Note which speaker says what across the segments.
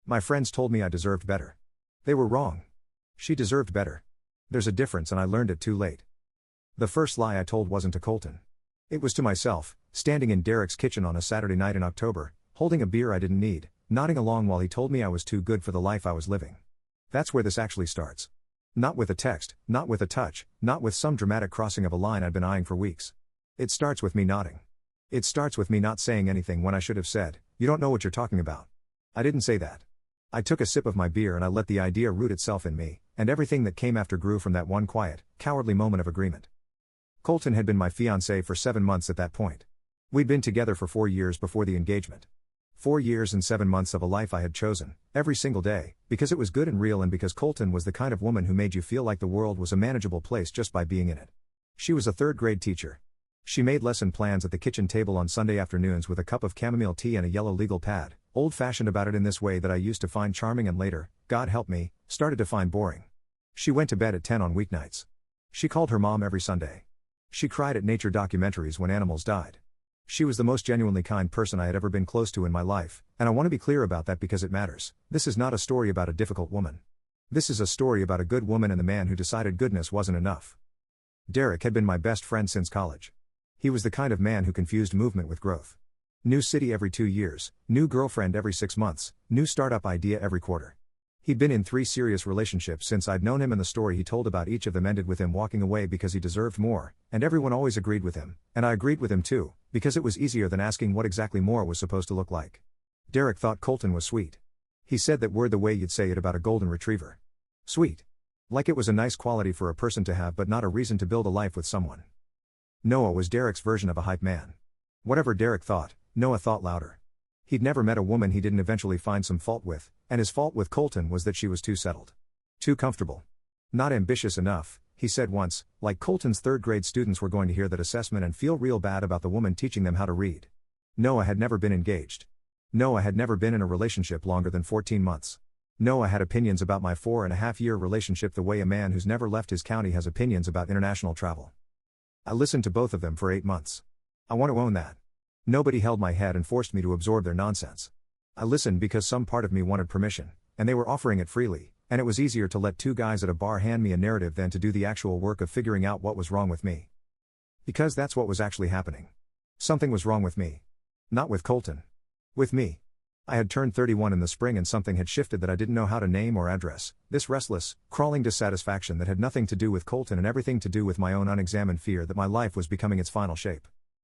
Speaker 1: My friends told me I deserved better. They were wrong. She deserved better. There's a difference and I learned it too late. The first lie I told wasn't to Colton. It was to myself, standing in Derek's kitchen on a Saturday night in October, holding a beer I didn't need, nodding along while he told me I was too good for the life I was living. That's where this actually starts. Not with a text, not with a touch, not with some dramatic crossing of a line I'd been eyeing for weeks. It starts with me nodding. It starts with me not saying anything when I should have said, "You don't know what you're talking about." I didn't say that. I took a sip of my beer and I let the idea root itself in me, and everything that came after grew from that one quiet, cowardly moment of agreement. Colton had been my fiancé for 7 months at that point. We'd been together for 4 years before the engagement. 4 years and 7 months of a life I had chosen, every single day, because it was good and real and because Colton was the kind of woman who made you feel like the world was a manageable place just by being in it. She was a third-grade teacher. She made lesson plans at the kitchen table on Sunday afternoons with a cup of chamomile tea and a yellow legal pad, old-fashioned about it in this way that I used to find charming and later, God help me, started to find boring. She went to bed at 10 on weeknights. She called her mom every Sunday. She cried at nature documentaries when animals died. She was the most genuinely kind person I had ever been close to in my life, and I want to be clear about that because it matters. This is not a story about a difficult woman. This is a story about a good woman and the man who decided goodness wasn't enough. Derek had been my best friend since college. He was the kind of man who confused movement with growth. New city every 2 years, new girlfriend every 6 months, new startup idea every quarter. He'd been in 3 serious relationships since I'd known him, and the story he told about each of them ended with him walking away because he deserved more, and everyone always agreed with him, and I agreed with him too, because it was easier than asking what exactly more was supposed to look like. Derek thought Colton was sweet. He said that word the way you'd say it about a golden retriever. Sweet. Like it was a nice quality for a person to have but not a reason to build a life with someone. Noah was Derek's version of a hype man. Whatever Derek thought, Noah thought louder. He'd never met a woman he didn't eventually find some fault with, and his fault with Colton was that she was too settled. Too comfortable. Not ambitious enough, he said once, like Colton's third-grade students were going to hear that assessment and feel real bad about the woman teaching them how to read. Noah had never been engaged. Noah had never been in a relationship longer than 14 months. Noah had opinions about my 4.5-year relationship the way a man who's never left his county has opinions about international travel. I listened to both of them for 8 months. I want to own that. Nobody held my head and forced me to absorb their nonsense. I listened because some part of me wanted permission, and they were offering it freely, and it was easier to let 2 guys at a bar hand me a narrative than to do the actual work of figuring out what was wrong with me. Because that's what was actually happening. Something was wrong with me. Not with Colton. With me. I had turned 31 in the spring and something had shifted that I didn't know how to name or address, this restless, crawling dissatisfaction that had nothing to do with Colton and everything to do with my own unexamined fear that my life was becoming its final shape.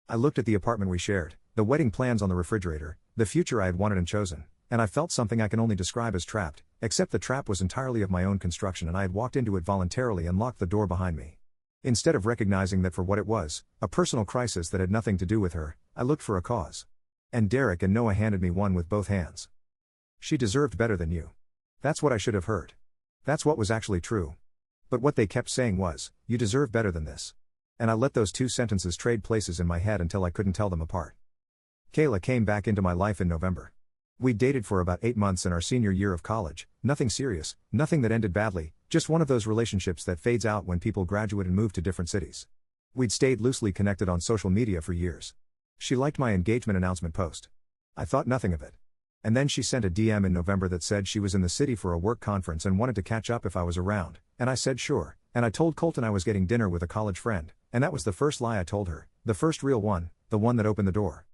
Speaker 1: I looked at the apartment we shared, the wedding plans on the refrigerator, the future I had wanted and chosen, and I felt something I can only describe as trapped, except the trap was entirely of my own construction and I had walked into it voluntarily and locked the door behind me. Instead of recognizing that for what it was, a personal crisis that had nothing to do with her, I looked for a cause. And Derek and Noah handed me one with both hands. She deserved better than you. That's what I should have heard. That's what was actually true. But what they kept saying was, you deserve better than this. And I let those 2 sentences trade places in my head until I couldn't tell them apart. Kayla came back into my life in November. We'd dated for about 8 months in our senior year of college, nothing serious, nothing that ended badly, just one of those relationships that fades out when people graduate and move to different cities. We'd stayed loosely connected on social media for years. She liked my engagement announcement post. I thought nothing of it. And then she sent a DM in November that said she was in the city for a work conference and wanted to catch up if I was around, and I said sure, and I told Colton I was getting dinner with a college friend, and that was the first lie I told her, the first real one, the one that opened the door.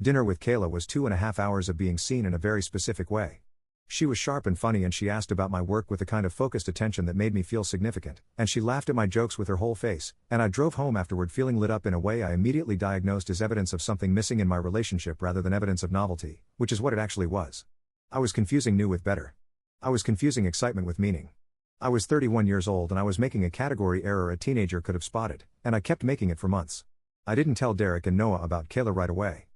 Speaker 1: Dinner with Kayla was 2.5 hours of being seen in a very specific way. She was sharp and funny and she asked about my work with a kind of focused attention that made me feel significant, and she laughed at my jokes with her whole face, and I drove home afterward feeling lit up in a way I immediately diagnosed as evidence of something missing in my relationship rather than evidence of novelty, which is what it actually was. I was confusing new with better. I was confusing excitement with meaning. I was 31 years old and I was making a category error a teenager could have spotted, and I kept making it for months. I didn't tell Derek and Noah about Kayla right away.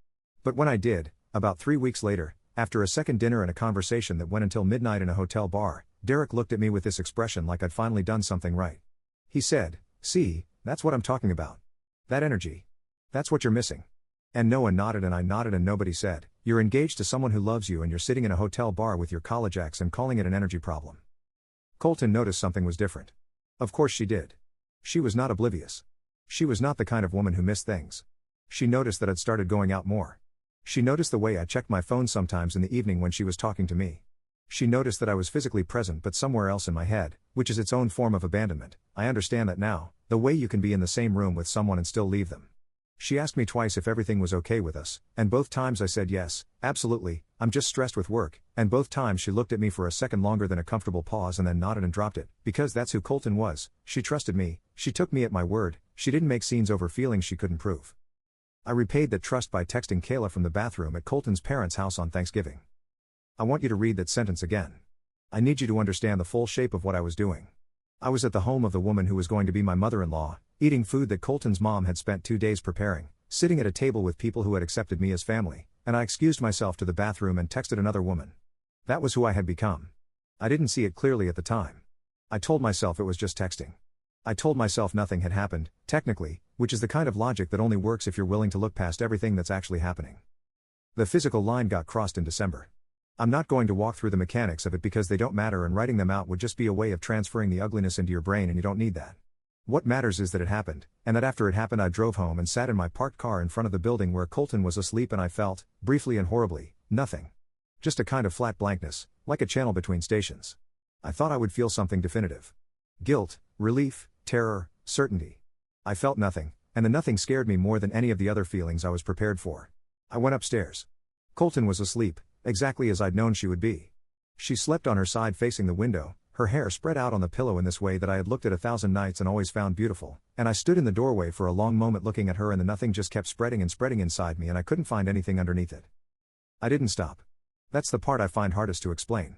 Speaker 1: But when I did, about 3 weeks later, after a second dinner and a conversation that went until midnight in a hotel bar, Derek looked at me with this expression like I'd finally done something right. He said, "See, that's what I'm talking about. That energy. That's what you're missing." And Noah nodded and I nodded and nobody said, "You're engaged to someone who loves you and you're sitting in a hotel bar with your college ex and calling it an energy problem." Colton noticed something was different. Of course she did. She was not oblivious. She was not the kind of woman who missed things. She noticed that I'd started going out more. She noticed the way I checked my phone sometimes in the evening when she was talking to me. She noticed that I was physically present but somewhere else in my head, which is its own form of abandonment. I understand that now, the way you can be in the same room with someone and still leave them. She asked me twice if everything was okay with us, and both times I said yes, absolutely, I'm just stressed with work, and both times she looked at me for a second longer than a comfortable pause and then nodded and dropped it, because that's who Colton was. She trusted me, she took me at my word, she didn't make scenes over feelings she couldn't prove. I repaid that trust by texting Kayla from the bathroom at Colton's parents' house on Thanksgiving. I want you to read that sentence again. I need you to understand the full shape of what I was doing. I was at the home of the woman who was going to be my mother-in-law, eating food that Colton's mom had spent 2 days preparing, sitting at a table with people who had accepted me as family, and I excused myself to the bathroom and texted another woman. That was who I had become. I didn't see it clearly at the time. I told myself it was just texting. I told myself nothing had happened, technically, which is the kind of logic that only works if you're willing to look past everything that's actually happening. The physical line got crossed in December. I'm not going to walk through the mechanics of it because they don't matter, and writing them out would just be a way of transferring the ugliness into your brain, and you don't need that. What matters is that it happened, and that after it happened I drove home and sat in my parked car in front of the building where Colton was asleep, and I felt, briefly and horribly, nothing. Just a kind of flat blankness, like a channel between stations. I thought I would feel something definitive. Guilt, relief, terror, certainty. I felt nothing, and the nothing scared me more than any of the other feelings I was prepared for. I went upstairs. Colton was asleep, exactly as I'd known she would be. She slept on her side facing the window, her hair spread out on the pillow in this way that I had looked at 1,000 nights and always found beautiful, and I stood in the doorway for a long moment looking at her, and the nothing just kept spreading and spreading inside me, and I couldn't find anything underneath it. I didn't stop. That's the part I find hardest to explain.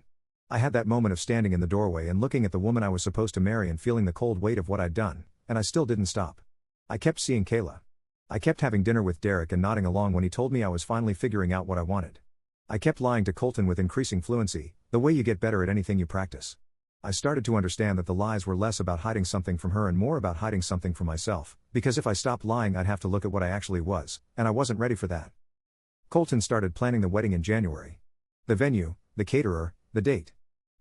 Speaker 1: I had that moment of standing in the doorway and looking at the woman I was supposed to marry and feeling the cold weight of what I'd done, and I still didn't stop. I kept seeing Kayla. I kept having dinner with Derek and nodding along when he told me I was finally figuring out what I wanted. I kept lying to Colton with increasing fluency, the way you get better at anything you practice. I started to understand that the lies were less about hiding something from her and more about hiding something from myself, because if I stopped lying I'd have to look at what I actually was, and I wasn't ready for that. Colton started planning the wedding in January. The venue, the caterer, the date.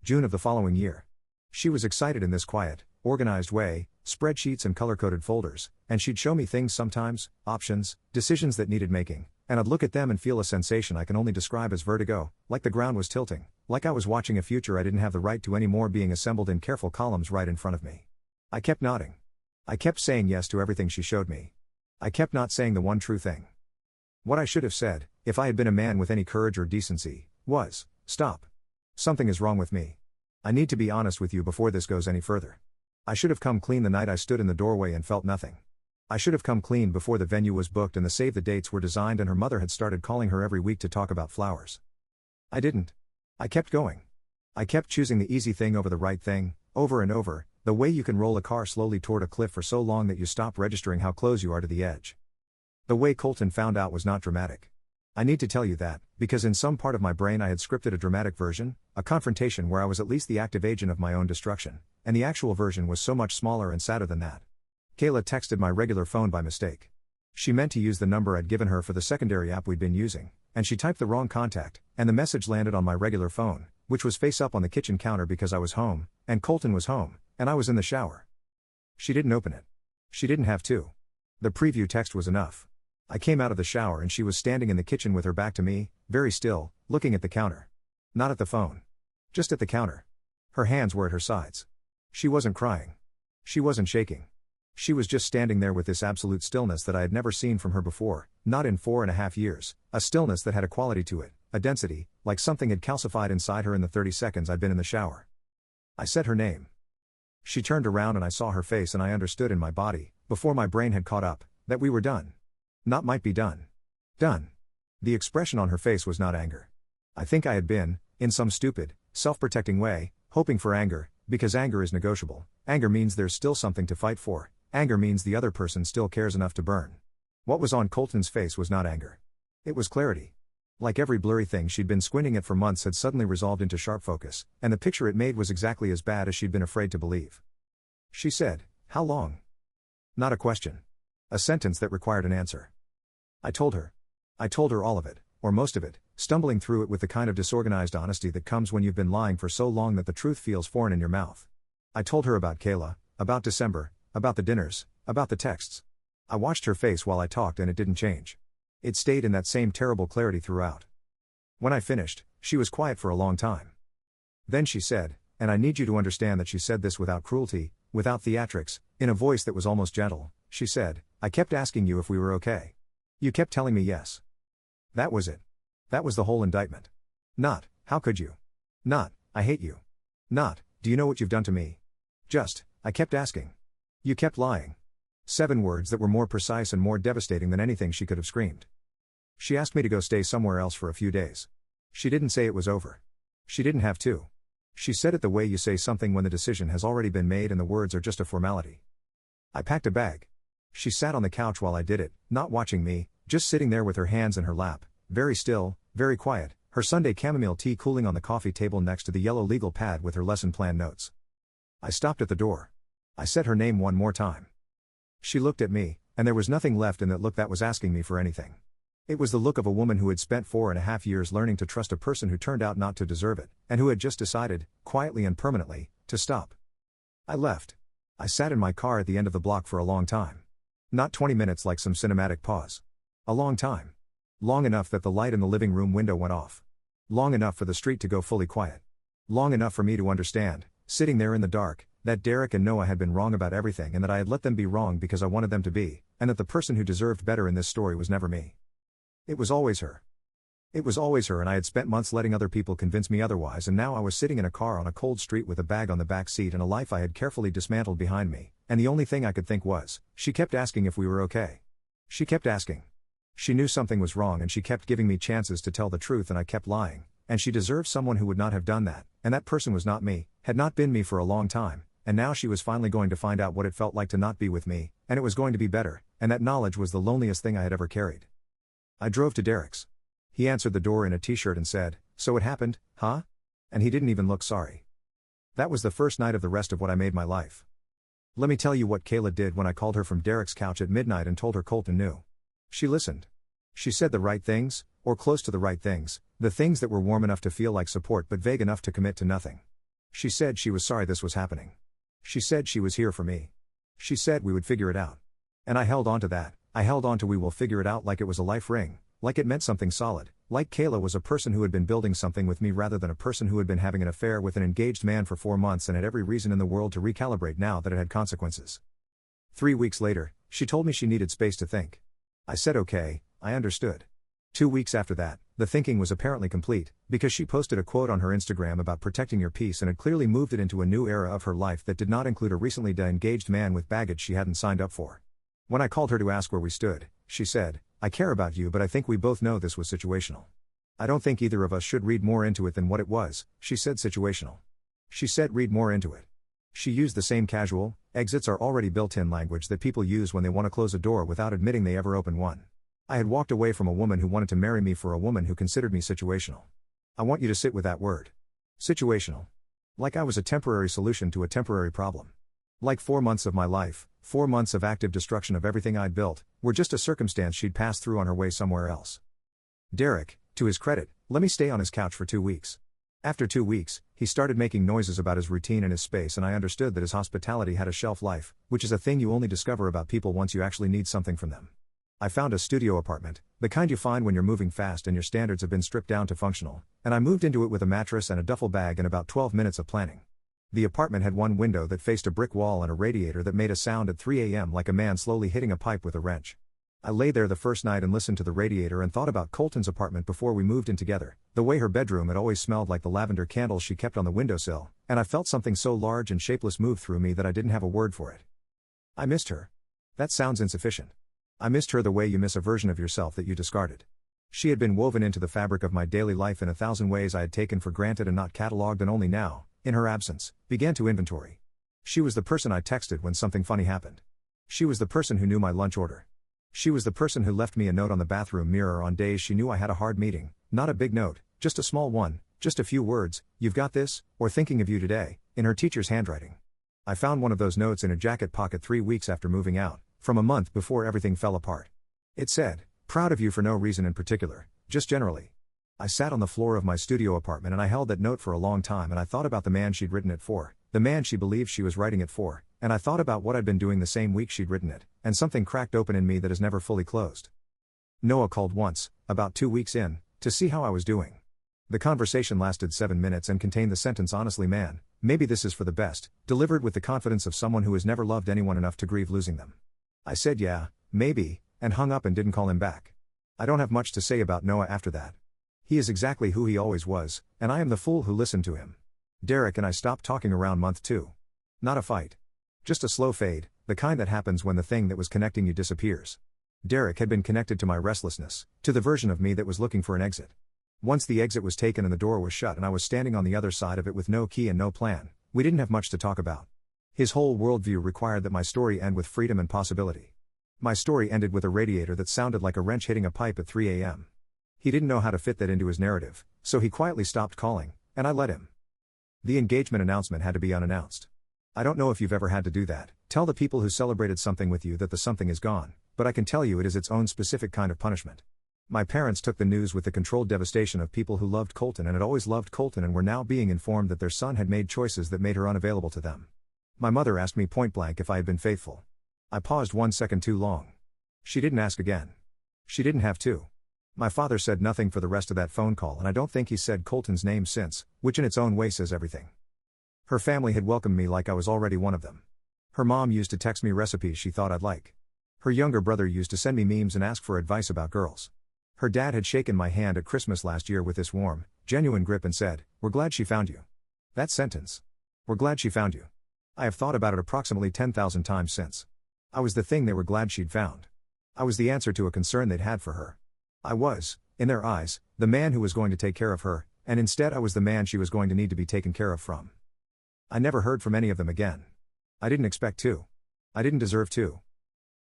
Speaker 1: June of the following year. She was excited in this quiet, organized way, spreadsheets and color-coded folders, and she'd show me things sometimes, options, decisions that needed making, and I'd look at them and feel a sensation I can only describe as vertigo, like the ground was tilting, like I was watching a future I didn't have the right to anymore being assembled in careful columns right in front of me. I kept nodding. I kept saying yes to everything she showed me. I kept not saying the one true thing. What I should have said, if I had been a man with any courage or decency, was, stop. Something is wrong with me. I need to be honest with you before this goes any further. I should have come clean the night I stood in the doorway and felt nothing. I should have come clean before the venue was booked and the save the dates were designed and her mother had started calling her every week to talk about flowers. I didn't. I kept going. I kept choosing the easy thing over the right thing, over and over, the way you can roll a car slowly toward a cliff for so long that you stop registering how close you are to the edge. The way Colton found out was not dramatic. I need to tell you that, because in some part of my brain I had scripted a dramatic version, a confrontation where I was at least the active agent of my own destruction, and the actual version was so much smaller and sadder than that. Kayla texted my regular phone by mistake. She meant to use the number I'd given her for the secondary app we'd been using, and she typed the wrong contact, and the message landed on my regular phone, which was face up on the kitchen counter because I was home, and Colton was home, and I was in the shower. She didn't open it. She didn't have to. The preview text was enough. I came out of the shower and she was standing in the kitchen with her back to me, very still, looking at the counter. Not at the phone. Just at the counter. Her hands were at her sides. She wasn't crying. She wasn't shaking. She was just standing there with this absolute stillness that I had never seen from her before, not in 4.5 years, a stillness that had a quality to it, a density, like something had calcified inside her in the 30 seconds I'd been in the shower. I said her name. She turned around and I saw her face and I understood in my body, before my brain had caught up, that we were done. Not might be done. Done. The expression on her face was not anger. I think I had been, in some stupid, self-protecting way, hoping for anger, because anger is negotiable. Anger means there's still something to fight for. Anger means the other person still cares enough to burn. What was on Colton's face was not anger. It was clarity. Like every blurry thing she'd been squinting at for months had suddenly resolved into sharp focus, and the picture it made was exactly as bad as she'd been afraid to believe. She said, "How long?" Not a question. A sentence that required an answer. I told her. I told her all of it, or most of it, stumbling through it with the kind of disorganized honesty that comes when you've been lying for so long that the truth feels foreign in your mouth. I told her about Kayla, about December, about the dinners, about the texts. I watched her face while I talked and it didn't change. It stayed in that same terrible clarity throughout. When I finished, she was quiet for a long time. Then she said, and I need you to understand that she said this without cruelty, without theatrics, in a voice that was almost gentle, she said, I kept asking you if we were okay. You kept telling me yes. That was it. That was the whole indictment. Not, how could you? Not, I hate you. Not, do you know what you've done to me? Just, I kept asking. You kept lying. 7 words that were more precise and more devastating than anything she could have screamed. She asked me to go stay somewhere else for a few days. She didn't say it was over. She didn't have to. She said it the way you say something when the decision has already been made and the words are just a formality. I packed a bag. She sat on the couch while I did it, not watching me, just sitting there with her hands in her lap, very still, very quiet, her Sunday chamomile tea cooling on the coffee table next to the yellow legal pad with her lesson plan notes. I stopped at the door. I said her name one more time. She looked at me, and there was nothing left in that look that was asking me for anything. It was the look of a woman who had spent 4.5 years learning to trust a person who turned out not to deserve it, and who had just decided, quietly and permanently, to stop. I left. I sat in my car at the end of the block for a long time. Not 20 minutes like some cinematic pause. A long time. Long enough that the light in the living room window went off. Long enough for the street to go fully quiet. Long enough for me to understand, sitting there in the dark, that Derek and Noah had been wrong about everything and that I had let them be wrong because I wanted them to be, and that the person who deserved better in this story was never me. It was always her. It was always her, and I had spent months letting other people convince me otherwise, and now I was sitting in a car on a cold street with a bag on the back seat and a life I had carefully dismantled behind me, and the only thing I could think was, she kept asking if we were okay. She kept asking. She knew something was wrong and she kept giving me chances to tell the truth and I kept lying, and she deserved someone who would not have done that, and that person was not me, had not been me for a long time, and now she was finally going to find out what it felt like to not be with me, and it was going to be better, and that knowledge was the loneliest thing I had ever carried. I drove to Derek's. He answered the door in a t-shirt and said, "So it happened, huh?" And he didn't even look sorry. That was the first night of the rest of what I made my life. Let me tell you what Kayla did when I called her from Derek's couch at midnight and told her Colton knew. She listened. She said the right things, or close to the right things, the things that were warm enough to feel like support but vague enough to commit to nothing. She said she was sorry this was happening. She said she was here for me. She said we would figure it out. And I held on to that. I held on to "we will figure it out" like it was a life ring, like it meant something solid, like Kayla was a person who had been building something with me rather than a person who had been having an affair with an engaged man for 4 months and had every reason in the world to recalibrate now that it had consequences. 3 weeks later, she told me she needed space to think. I said okay, I understood. 2 weeks after that, the thinking was apparently complete, because she posted a quote on her Instagram about protecting your peace and had clearly moved it into a new era of her life that did not include a recently engaged man with baggage she hadn't signed up for. When I called her to ask where we stood, she said, "I care about you, but I think we both know this was situational. I don't think either of us should read more into it than what it was." She said situational. She said read more into it. She used the same casual, exits are already built-in language that people use when they want to close a door without admitting they ever open one. I had walked away from a woman who wanted to marry me for a woman who considered me situational. I want you to sit with that word. Situational. Like I was a temporary solution to a temporary problem. Like 4 months of my life, 4 months of active destruction of everything I'd built, were just a circumstance she'd passed through on her way somewhere else. Derek, to his credit, let me stay on his couch for 2 weeks. After 2 weeks, he started making noises about his routine and his space, and I understood that his hospitality had a shelf life, which is a thing you only discover about people once you actually need something from them. I found a studio apartment, the kind you find when you're moving fast and your standards have been stripped down to functional, and I moved into it with a mattress and a duffel bag in about 12 minutes of planning. The apartment had one window that faced a brick wall and a radiator that made a sound at 3 a.m. like a man slowly hitting a pipe with a wrench. I lay there the first night and listened to the radiator and thought about Colton's apartment before we moved in together, the way her bedroom had always smelled like the lavender candles she kept on the windowsill, and I felt something so large and shapeless move through me that I didn't have a word for it. I missed her. That sounds insufficient. I missed her the way you miss a version of yourself that you discarded. She had been woven into the fabric of my daily life in 1,000 ways I had taken for granted and not catalogued, and only now, in her absence, began to inventory. She was the person I texted when something funny happened. She was the person who knew my lunch order. She was the person who left me a note on the bathroom mirror on days she knew I had a hard meeting, not a big note, just a small one, just a few words, "You've got this," or "Thinking of you today," in her teacher's handwriting. I found one of those notes in a jacket pocket 3 weeks after moving out, from a month before everything fell apart. It said, "Proud of you for no reason in particular, just generally." I sat on the floor of my studio apartment and I held that note for a long time, and I thought about the man she'd written it for, the man she believed she was writing it for, and I thought about what I'd been doing the same week she'd written it, and something cracked open in me that has never fully closed. Noah called once, about 2 weeks in, to see how I was doing. The conversation lasted 7 minutes and contained the sentence, "Honestly, man, maybe this is for the best," delivered with the confidence of someone who has never loved anyone enough to grieve losing them. I said yeah, maybe, and hung up and didn't call him back. I don't have much to say about Noah after that. He is exactly who he always was, and I am the fool who listened to him. Derek and I stopped talking around month 2. Not a fight. Just a slow fade, the kind that happens when the thing that was connecting you disappears. Derek had been connected to my restlessness, to the version of me that was looking for an exit. Once the exit was taken and the door was shut and I was standing on the other side of it with no key and no plan, we didn't have much to talk about. His whole worldview required that my story end with freedom and possibility. My story ended with a radiator that sounded like a wrench hitting a pipe at 3 a.m. He didn't know how to fit that into his narrative, so he quietly stopped calling, and I let him. The engagement announcement had to be unannounced. I don't know if you've ever had to do that, tell the people who celebrated something with you that the something is gone, but I can tell you it is its own specific kind of punishment. My parents took the news with the controlled devastation of people who loved Colton and had always loved Colton and were now being informed that their son had made choices that made her unavailable to them. My mother asked me point blank if I had been faithful. I paused 1 second too long. She didn't ask again. She didn't have to. My father said nothing for the rest of that phone call, and I don't think he said Colton's name since, which in its own way says everything. Her family had welcomed me like I was already one of them. Her mom used to text me recipes she thought I'd like. Her younger brother used to send me memes and ask for advice about girls. Her dad had shaken my hand at Christmas last year with this warm, genuine grip and said, "We're glad she found you." That sentence. "We're glad she found you." I have thought about it approximately 10,000 times since. I was the thing they were glad she'd found. I was the answer to a concern they'd had for her. I was, in their eyes, the man who was going to take care of her, and instead I was the man she was going to need to be taken care of from. I never heard from any of them again. I didn't expect to. I didn't deserve to.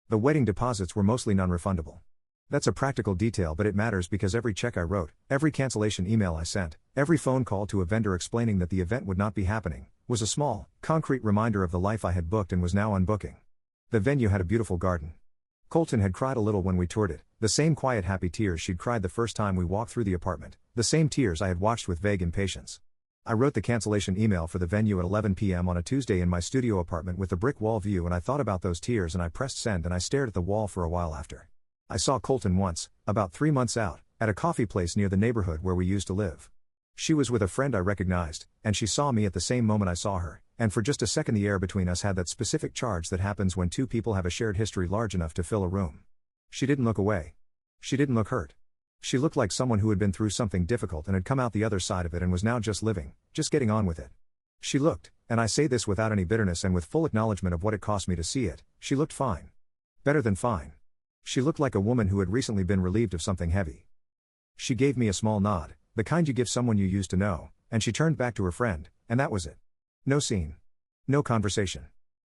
Speaker 1: The wedding deposits were mostly non-refundable. That's a practical detail, but it matters because every check I wrote, every cancellation email I sent, every phone call to a vendor explaining that the event would not be happening, was a small, concrete reminder of the life I had booked and was now unbooking. The venue had a beautiful garden. Colton had cried a little when we toured it, the same quiet happy tears she'd cried the first time we walked through the apartment, the same tears I had watched with vague impatience. I wrote the cancellation email for the venue at 11 p.m. on a Tuesday in my studio apartment with the brick wall view, and I thought about those tears and I pressed send and I stared at the wall for a while after. I saw Colton once, about 3 months out, at a coffee place near the neighborhood where we used to live. She was with a friend I recognized, and she saw me at the same moment I saw her, and for just a second the air between us had that specific charge that happens when two people have a shared history large enough to fill a room. She didn't look away. She didn't look hurt. She looked like someone who had been through something difficult and had come out the other side of it and was now just living, just getting on with it. She looked, and I say this without any bitterness and with full acknowledgement of what it cost me to see it, she looked fine. Better than fine. She looked like a woman who had recently been relieved of something heavy. She gave me a small nod, the kind you give someone you used to know, and she turned back to her friend, and that was it. No scene. No conversation.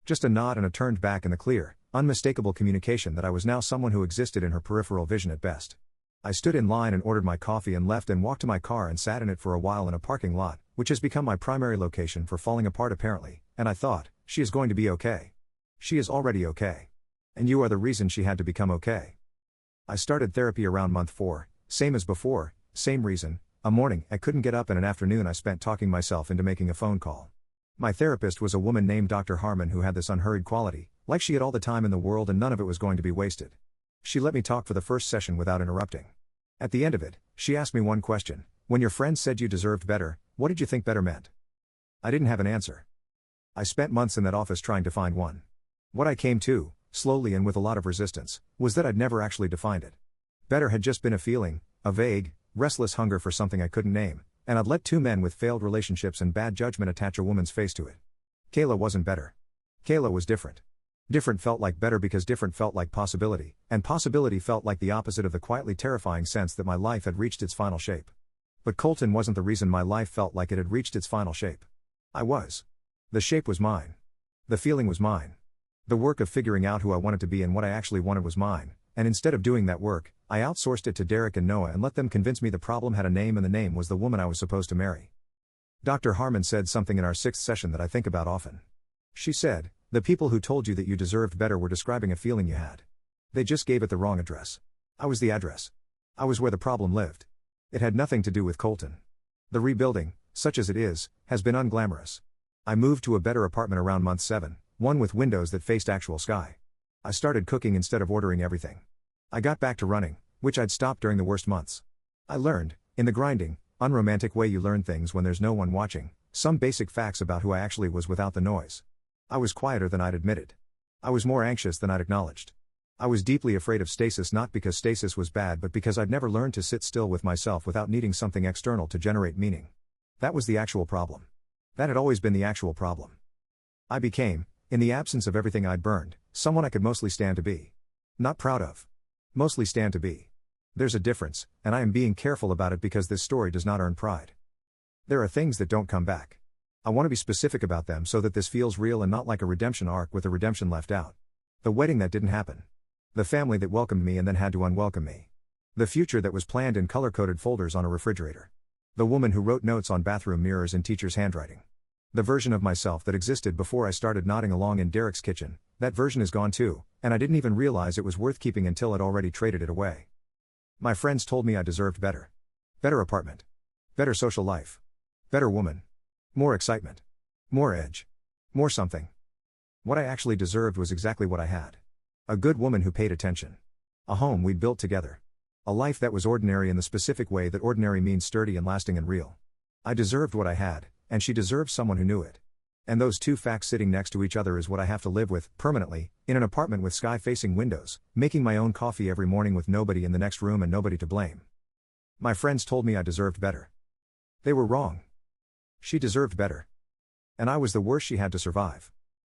Speaker 1: Just a nod and a turned back in the clear, unmistakable communication that I was now someone who existed in her peripheral vision at best. I stood in line and ordered my coffee and left and walked to my car and sat in it for a while in a parking lot, which has become my primary location for falling apart apparently, and I thought, she is going to be okay. She is already okay. And you are the reason she had to become okay. I started therapy around month 4, same as before, same reason, a morning I couldn't get up and an afternoon I spent talking myself into making a phone call. My therapist was a woman named Dr. Harmon who had this unhurried quality, like she had all the time in the world and none of it was going to be wasted. She let me talk for the first session without interrupting. At the end of it, she asked me one question: when your friends said you deserved better, what did you think better meant? I didn't have an answer. I spent months in that office trying to find one. What I came to, slowly and with a lot of resistance, was that I'd never actually defined it. Better had just been a feeling, a vague, restless hunger for something I couldn't name, and I'd let two men with failed relationships and bad judgment attach a woman's face to it. Kayla wasn't better. Kayla was different. Different felt like better because different felt like possibility, and possibility felt like the opposite of the quietly terrifying sense that my life had reached its final shape. But Colton wasn't the reason my life felt like it had reached its final shape. I was. The shape was mine. The feeling was mine. The work of figuring out who I wanted to be and what I actually wanted was mine, and instead of doing that work, I outsourced it to Derek and Noah and let them convince me the problem had a name and the name was the woman I was supposed to marry. Dr. Harmon said something in our 6th session that I think about often. She said, the people who told you that you deserved better were describing a feeling you had. They just gave it the wrong address. I was the address. I was where the problem lived. It had nothing to do with Colton. The rebuilding, such as it is, has been unglamorous. I moved to a better apartment around month 7, one with windows that faced actual sky. I started cooking instead of ordering everything. I got back to running, which I'd stopped during the worst months. I learned, in the grinding, Unromantic way you learn things when there's no one watching, some basic facts about who I actually was without the noise. I was quieter than I'd admitted. I was more anxious than I'd acknowledged. I was deeply afraid of stasis, not because stasis was bad but because I'd never learned to sit still with myself without needing something external to generate meaning. That was the actual problem. That had always been the actual problem. I became, in the absence of everything I'd burned, someone I could mostly stand to be. Not proud of. Mostly stand to be. There's a difference, and I am being careful about it because this story does not earn pride. There are things that don't come back. I want to be specific about them so that this feels real and not like a redemption arc with the redemption left out. The wedding that didn't happen. The family that welcomed me and then had to unwelcome me. The future that was planned in color-coded folders on a refrigerator. The woman who wrote notes on bathroom mirrors in teachers' handwriting. The version of myself that existed before I started nodding along in Derek's kitchen, that version is gone too, and I didn't even realize it was worth keeping until I'd already traded it away. My friends told me I deserved better. Better apartment. Better social life. Better woman. More excitement. More edge. More something. What I actually deserved was exactly what I had. A good woman who paid attention. A home we'd built together. A life that was ordinary in the specific way that ordinary means sturdy and lasting and real. I deserved what I had, and she deserved someone who knew it. And those two facts sitting next to each other is what I have to live with, permanently, in an apartment with sky-facing windows, making my own coffee every morning with nobody in the next room and nobody to blame. My friends told me I deserved better. They were wrong. She deserved better. And I was the worst she had to survive.